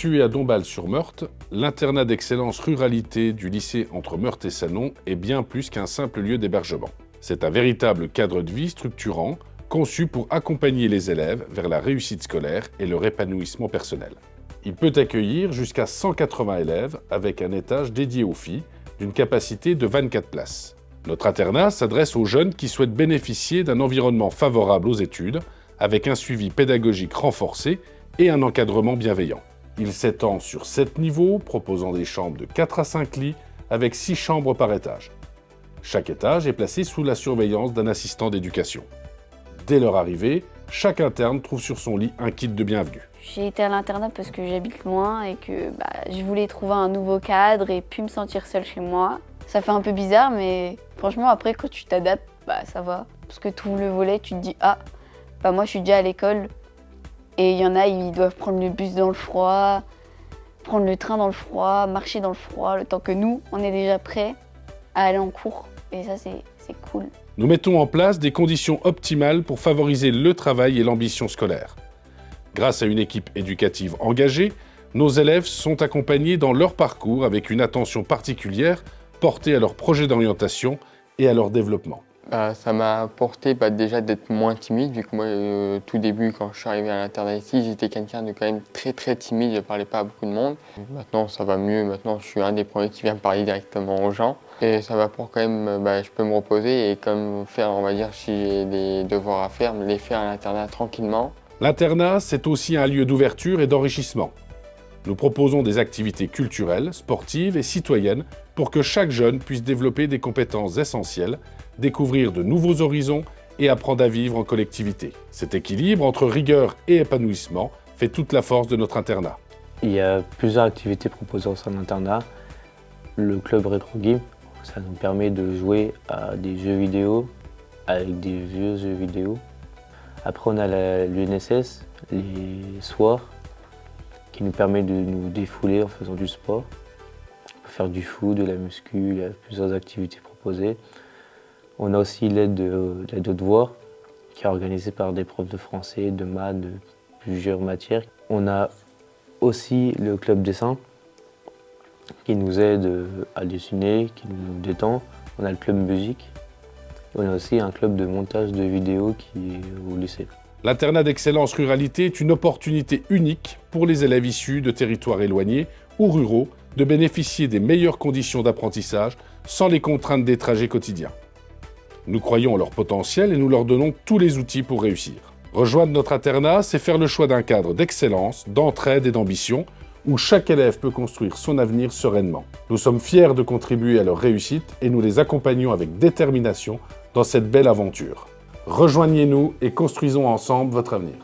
Situé à Dombasle-sur-Meurthe, l'internat d'excellence ruralité du lycée entre Meurthe et Sannon est bien plus qu'un simple lieu d'hébergement. C'est un véritable cadre de vie structurant, conçu pour accompagner les élèves vers la réussite scolaire et leur épanouissement personnel. Il peut accueillir jusqu'à 180 élèves avec un étage dédié aux filles, d'une capacité de 24 places. Notre internat s'adresse aux jeunes qui souhaitent bénéficier d'un environnement favorable aux études, avec un suivi pédagogique renforcé et un encadrement bienveillant. Il s'étend sur 7 niveaux, proposant des chambres de 4 à 5 lits, avec 6 chambres par étage. Chaque étage est placé sous la surveillance d'un assistant d'éducation. Dès leur arrivée, chaque interne trouve sur son lit un kit de bienvenue. J'ai été à l'internat parce que j'habite loin et que je voulais trouver un nouveau cadre et puis me sentir seule chez moi. Ça fait un peu bizarre, mais franchement, après, quand tu t'adaptes, ça va. Parce que tu ouvres le volet, tu te dis « Ah, moi, je suis déjà à l'école. » Et il y en a, ils doivent prendre le bus dans le froid, prendre le train dans le froid, marcher dans le froid, le temps que nous, on est déjà prêts à aller en cours. Et ça, c'est cool. Nous mettons en place des conditions optimales pour favoriser le travail et l'ambition scolaire. Grâce à une équipe éducative engagée, nos élèves sont accompagnés dans leur parcours avec une attention particulière portée à leur projet d'orientation et à leur développement. Ça m'a apporté déjà d'être moins timide, vu que moi, tout début, quand je suis arrivé à l'internat ici, j'étais quelqu'un de quand même très timide, je ne parlais pas à beaucoup de monde. Maintenant, ça va mieux, maintenant je suis un des premiers qui vient parler directement aux gens. Et ça m'apporte quand même, je peux me reposer et comme faire, on va dire, si j'ai des devoirs à faire, me les faire à l'internat tranquillement. L'internat, c'est aussi un lieu d'ouverture et d'enrichissement. Nous proposons des activités culturelles, sportives et citoyennes pour que chaque jeune puisse développer des compétences essentielles, découvrir de nouveaux horizons et apprendre à vivre en collectivité. Cet équilibre entre rigueur et épanouissement fait toute la force de notre internat. Il y a plusieurs activités proposées au sein de l'internat. Le club Rétro Game, ça nous permet de jouer à des jeux vidéo avec des vieux jeux vidéo. Après, on a l'UNSS, les soirs, qui nous permet de nous défouler en faisant du sport. On peut faire du foot, de la muscu, il y a plusieurs activités proposées. On a aussi l'aide aux devoirs, qui est organisée par des profs de français, de maths, de plusieurs matières. On a aussi le club dessin, qui nous aide à dessiner, qui nous détend. On a le club musique. On a aussi un club de montage de vidéos qui est au lycée. L'internat d'excellence ruralité est une opportunité unique pour les élèves issus de territoires éloignés ou ruraux de bénéficier des meilleures conditions d'apprentissage sans les contraintes des trajets quotidiens. Nous croyons en leur potentiel et nous leur donnons tous les outils pour réussir. Rejoindre notre internat, c'est faire le choix d'un cadre d'excellence, d'entraide et d'ambition où chaque élève peut construire son avenir sereinement. Nous sommes fiers de contribuer à leur réussite et nous les accompagnons avec détermination dans cette belle aventure. Rejoignez-nous et construisons ensemble votre avenir.